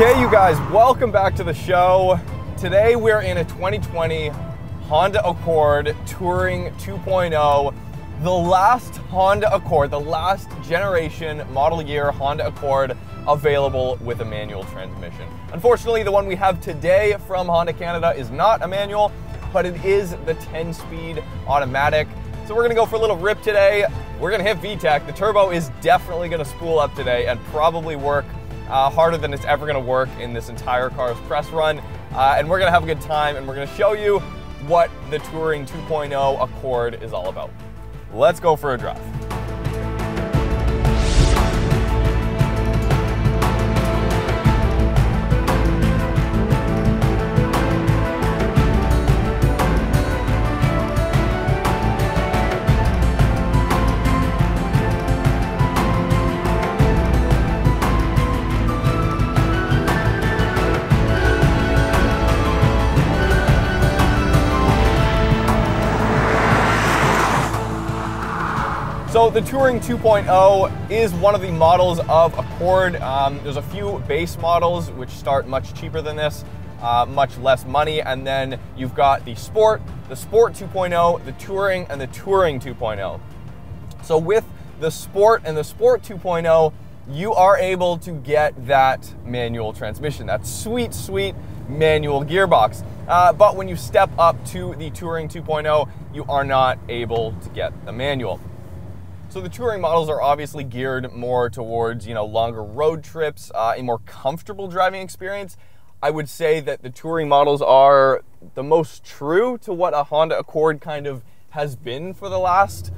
Okay, you guys, welcome back to the show. Today we're in a 2020 Honda Accord Touring 2.0, the last Honda Accord, the last generation model year Honda Accord available with a manual transmission. Unfortunately, the one we have today from Honda Canada is not a manual, but it is the 10-speed automatic. So we're gonna go for a little rip today. We're gonna hit VTEC. The turbo is definitely gonna spool up today and probably work harder than it's ever gonna work in this entire car's press run. And we're gonna have a good time, and we're gonna show you what the Touring 2.0 Accord is all about. Let's go for a drive. So the Touring 2.0 is one of the models of Accord. There's a few base models which start much cheaper than this, much less money, and then you've got the Sport 2.0, the Touring, and the Touring 2.0. So with the Sport and the Sport 2.0, you are able to get that manual transmission, that sweet, sweet manual gearbox. But when you step up to the Touring 2.0, you are not able to get the manual. So the Touring models are obviously geared more towards, longer road trips, a more comfortable driving experience. I would say that the Touring models are the most true to what a Honda Accord kind of has been for the last,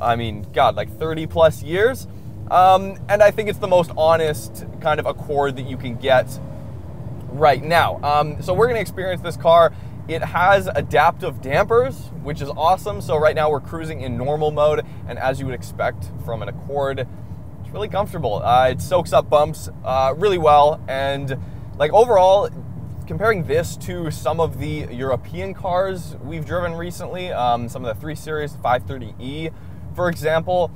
like 30 plus years. And I think it's the most honest kind of Accord that you can get right now. So we're gonna experience this car. It has adaptive dampers, which is awesome. So right now we're cruising in normal mode, and as you would expect from an Accord, it's really comfortable. It soaks up bumps really well, and like overall, comparing this to some of the European cars we've driven recently, some of the 3 Series, 530e, for example,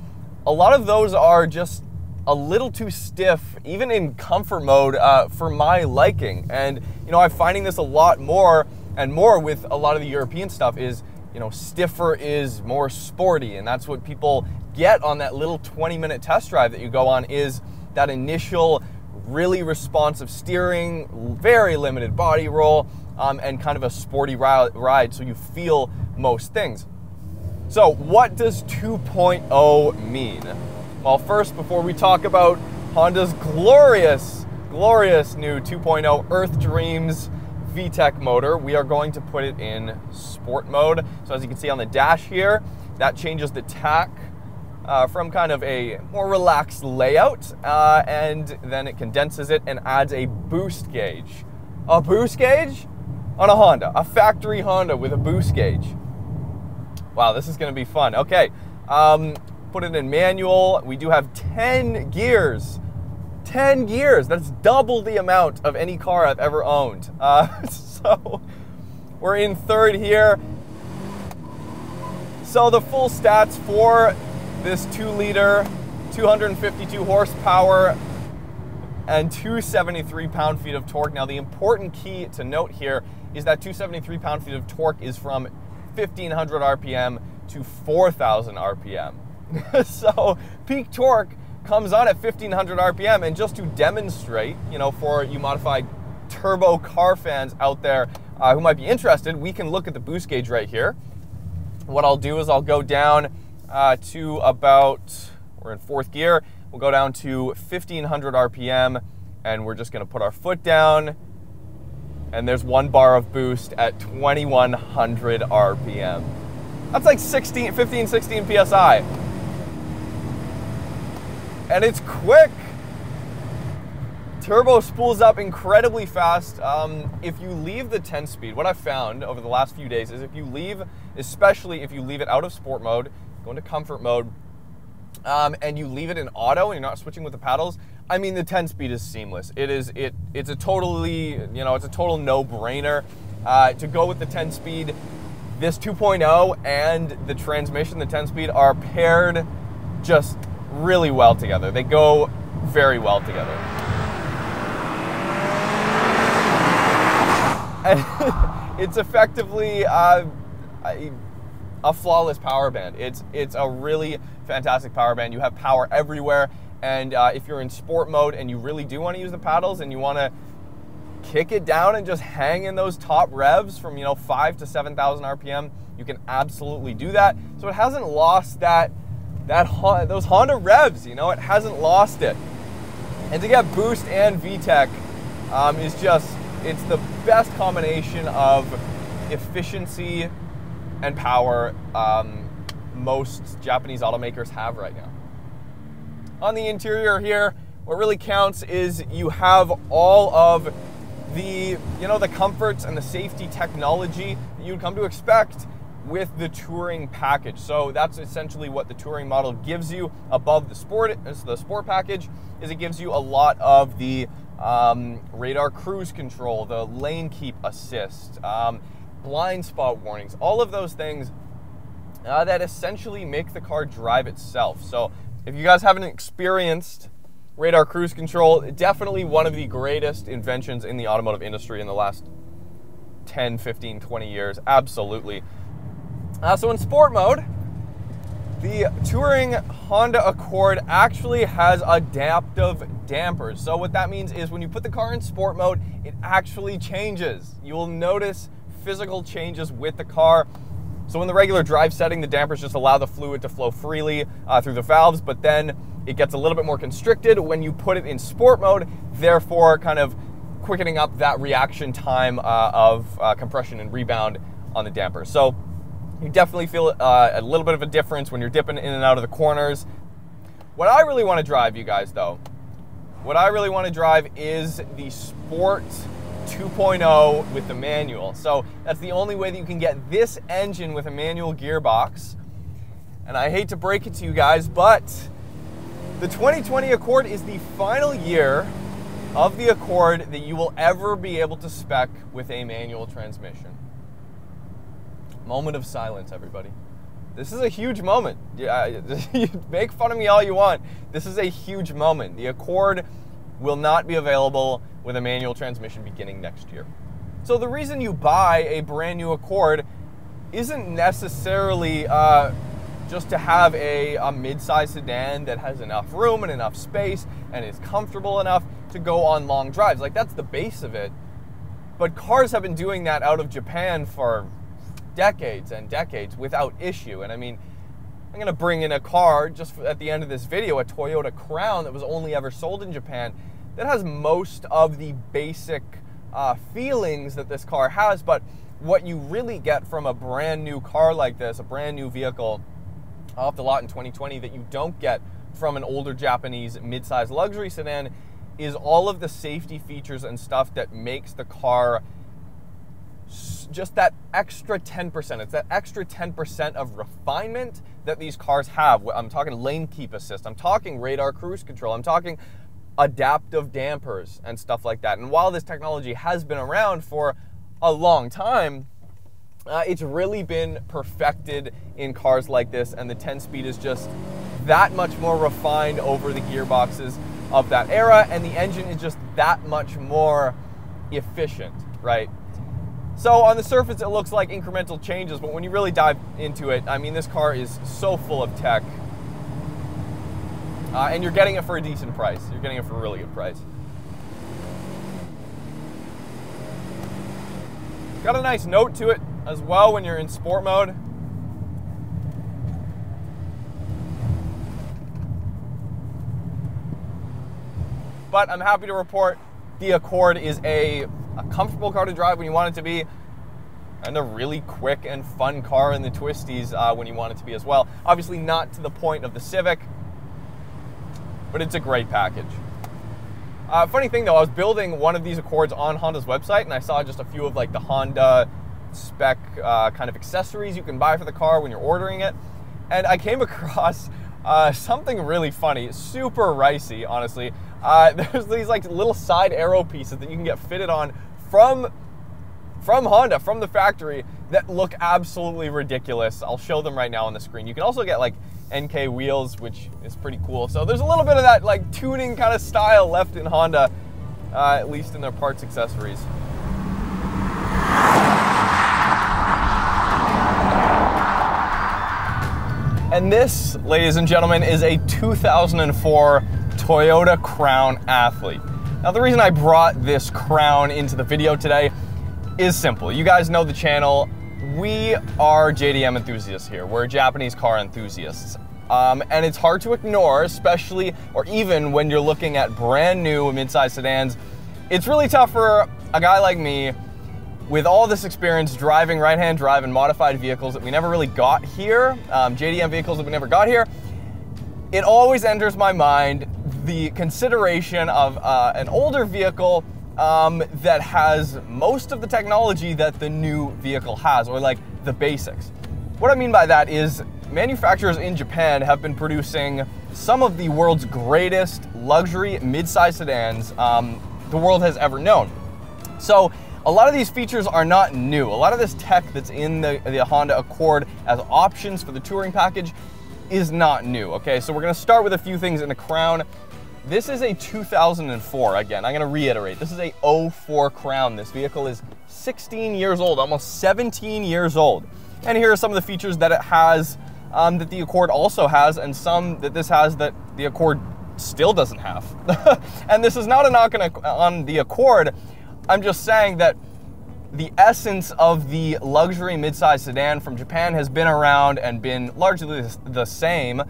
a lot of those are just a little too stiff, even in comfort mode, for my liking. And I'm finding this a lot more and more with a lot of the European stuff is, stiffer is more sporty, and that's what people get on that little 20-minute test drive that you go on, is that initial really responsive steering, very limited body roll, and kind of a sporty ride, so you feel most things. So what does 2.0 mean? Well, first, before we talk about Honda's glorious, glorious new 2.0 Earth Dreams VTEC motor, we are going to put it in sport mode. So as you can see on the dash here, that changes the tach from kind of a more relaxed layout, and then it condenses it and adds a boost gauge. A boost gauge on a Honda, a factory Honda with a boost gauge. Wow, this is gonna be fun. Okay, put it in manual. We do have 10 gears. 10 gears, that's double the amount of any car I've ever owned. So we're in third here. So the full stats for this 2-liter, 252 horsepower, and 273 pound-feet of torque. Now the important key to note here is that 273 pound-feet of torque is from 1500 RPM to 4000 RPM. So peak torque comes on at 1500 RPM, and just to demonstrate, for you modified turbo car fans out there who might be interested, we can look at the boost gauge right here. What I'll do is I'll go down to about, we're in 4th gear, we'll go down to 1500 RPM, and we're just gonna put our foot down, and there's 1 bar of boost at 2100 RPM. That's like 15, 16 PSI. And it's quick. Turbo spools up incredibly fast. If you leave the 10-speed, what I've found over the last few days is if you leave, especially if you leave it out of sport mode, go into comfort mode, and you leave it in auto and you're not switching with the paddles, the 10-speed is seamless. It's a totally, it's a total no-brainer to go with the 10-speed. This 2.0 and the transmission, the 10-speed, are paired just really well together. They go very well together. it's effectively a flawless power band. It's a really fantastic power band. You have power everywhere, and if you're in sport mode and you really do want to use the paddles and you want to kick it down and just hang in those top revs from 5,000 to 7,000 RPM, you can absolutely do that. So it hasn't lost those Honda revs. It hasn't lost it. And to get boost and VTEC it's the best combination of efficiency and power most Japanese automakers have right now. On the interior here, what really counts is you have all of the comforts and the safety technology that you'd come to expect with the touring package. So that's essentially what the touring model gives you above the sport package. Is it gives you a lot of the radar cruise control, the lane keep assist, blind spot warnings, all of those things that essentially make the car drive itself. So if you guys haven't experienced radar cruise control, definitely one of the greatest inventions in the automotive industry in the last 10, 15, 20 years. Absolutely. So in sport mode, the touring Honda Accord actually has adaptive dampers. So what that means is when you put the car in sport mode, it actually changes. You will notice physical changes with the car. So in the regular drive setting, the dampers just allow the fluid to flow freely through the valves, but then it gets a little bit more constricted when you put it in sport mode, therefore kind of quickening up that reaction time of compression and rebound on the dampers. So you definitely feel a little bit of a difference when you're dipping in and out of the corners. What I really want to drive, you guys, though, what I really want to drive is the Sport 2.0 with the manual. So that's the only way that you can get this engine with a manual gearbox. And I hate to break it to you guys, but the 2020 Accord is the final year of the Accord that you will ever be able to spec with a manual transmission. Moment of silence, everybody. This is a huge moment. You make fun of me all you want. This is a huge moment. The Accord will not be available with a manual transmission beginning next year. So the reason you buy a brand new Accord isn't necessarily just to have a mid-size sedan that has enough room and enough space and is comfortable enough to go on long drives. Like, that's the base of it. But cars have been doing that out of Japan for decades and decades without issue. And I mean, I'm going to bring in a car just at the end of this video, a Toyota Crown that was only ever sold in Japan, that has most of the basic feelings that this car has. But what you really get from a brand new car like this, a brand new vehicle off the lot in 2020 that you don't get from an older Japanese mid-size luxury sedan, is all of the safety features and stuff that makes the car just that extra 10%. It's that extra 10% of refinement that these cars have. I'm talking lane keep assist. I'm talking radar cruise control. I'm talking adaptive dampers and stuff like that. And while this technology has been around for a long time, it's really been perfected in cars like this, and the 10-speed is just that much more refined over the gearboxes of that era, and the engine is just that much more efficient, right? So on the surface, it looks like incremental changes, but when you really dive into it, I mean, this car is so full of tech, and you're getting it for a decent price. You're getting it for a really good price. Got a nice note to it as well when you're in sport mode. But I'm happy to report the Accord is a comfortable car to drive when you want it to be, and a really quick and fun car in the twisties when you want it to be as well. Obviously not to the point of the Civic, but it's a great package. Funny thing though, I was building one of these Accords on Honda's website, and I saw just a few of like the Honda spec kind of accessories you can buy for the car when you're ordering it, and I came across something really funny, super ricey, honestly. There's these like little side arrow pieces that you can get fitted on from Honda, from the factory, that look absolutely ridiculous. I'll show them right now on the screen. You can also get like NK wheels, which is pretty cool. So there's a little bit of that like tuning kind of style left in Honda, at least in their parts accessories. And this, ladies and gentlemen, is a 2004 Toyota Crown Athlete. Now, the reason I brought this Crown into the video today is simple. You guys know the channel. We are JDM enthusiasts here. We're Japanese car enthusiasts. And it's hard to ignore, especially, or even when you're looking at brand new midsize sedans. It's really tough for a guy like me with all this experience driving right-hand drive and modified vehicles that we never really got here, JDM vehicles that we never got here. It always enters my mind the consideration of an older vehicle that has most of the technology that the new vehicle has, or like the basics. What I mean by that is manufacturers in Japan have been producing some of the world's greatest luxury mid-size sedans the world has ever known. So a lot of these features are not new. A lot of this tech that's in the Honda Accord as options for the touring package is not new, okay? So we're gonna start with a few things in the Crown. This is a 2004, again, I'm gonna reiterate, this is a 04 Crown. This vehicle is 16 years old, almost 17 years old. And here are some of the features that it has that the Accord also has, and some that this has that the Accord still doesn't have. And this is not a knock on the Accord. I'm just saying that the essence of the luxury midsize sedan from Japan has been around and been largely the same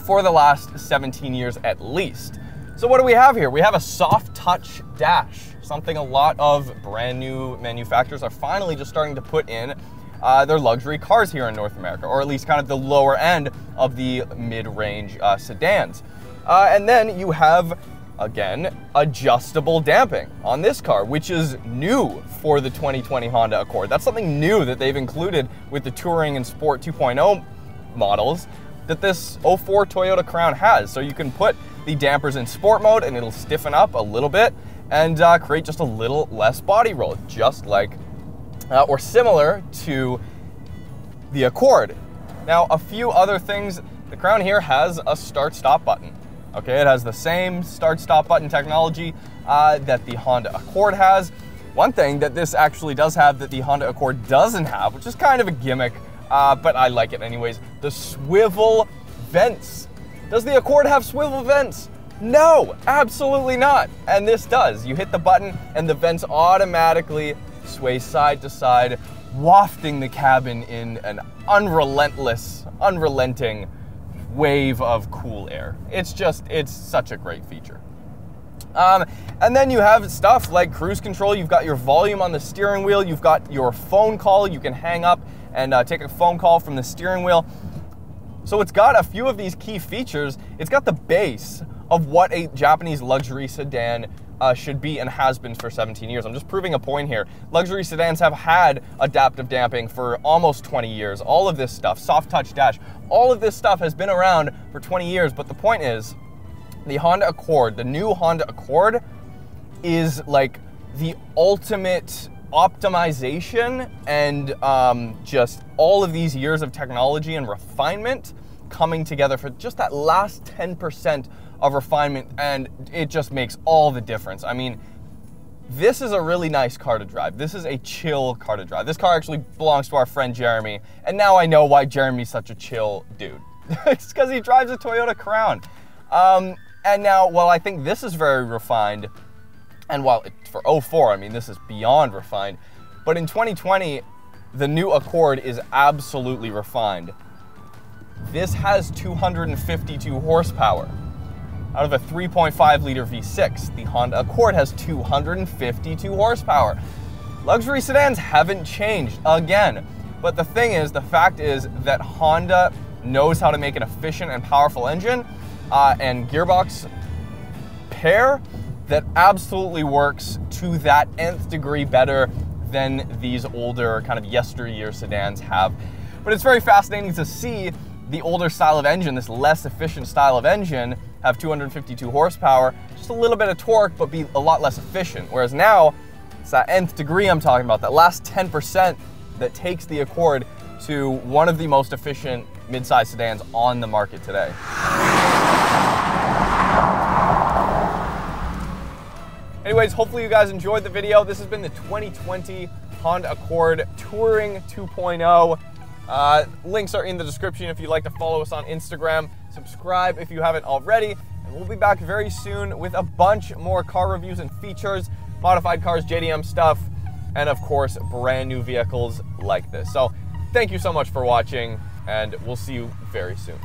for the last 17 years at least. So what do we have here? We have a soft touch dash, something a lot of brand new manufacturers are finally just starting to put in their luxury cars here in North America, or at least kind of the lower end of the mid-range sedans. And then you have, again, adjustable damping on this car, which is new for the 2020 Honda Accord. That's something new that they've included with the Touring and Sport 2.0 models that this 04 Toyota Crown has. So you can put the dampers in sport mode and it'll stiffen up a little bit and create just a little less body roll, just like, or similar to the Accord. Now, a few other things. The Crown here has a start-stop button. Okay, it has the same start-stop button technology that the Honda Accord has. One thing that this actually does have that the Honda Accord doesn't have, which is kind of a gimmick, but I like it anyways, the swivel vents. Does the Accord have swivel vents? No, absolutely not. And this does. You hit the button and the vents automatically sway side to side, wafting the cabin in an unrelenting wave of cool air. It's such a great feature. And then you have stuff like cruise control. You've got your volume on the steering wheel. You've got your phone call. You can hang up and take a phone call from the steering wheel. So it's got a few of these key features. It's got the base of what a Japanese luxury sedan should be and has been for 17 years. I'm just proving a point here. Luxury sedans have had adaptive damping for almost 20 years. All of this stuff, soft touch dash, all of this stuff has been around for 20 years. But the point is, the Honda Accord, the new Honda Accord, is like the ultimate optimization and just all of these years of technology and refinement coming together for just that last 10% of refinement, and it just makes all the difference. I mean, this is a really nice car to drive. This is a chill car to drive. This car actually belongs to our friend Jeremy, and now I know why Jeremy's such a chill dude. It's because he drives a Toyota Crown. And now, while I think this is very refined, and while for 04, I mean, this is beyond refined, but in 2020, the new Accord is absolutely refined. This has 252 horsepower. Out of a 3.5 liter V6, the Honda Accord has 252 horsepower. Luxury sedans haven't changed again, but the fact is that Honda knows how to make an efficient and powerful engine and gearbox pair that absolutely works to that nth degree better than these older kind of yesteryear sedans have. But it's very fascinating to see the older style of engine, this less efficient style of engine, have 252 horsepower, just a little bit of torque, but be a lot less efficient. Whereas now, it's that nth degree I'm talking about, that last 10% that takes the Accord to one of the most efficient mid-size sedans on the market today. Anyways, hopefully you guys enjoyed the video. This has been the 2020 Honda Accord Touring 2.0. Links are in the description if you'd like to follow us on Instagram. Subscribe if you haven't already. And we'll be back very soon with a bunch more car reviews and features, modified cars, JDM stuff, and of course, brand new vehicles like this. So thank you so much for watching, and we'll see you very soon.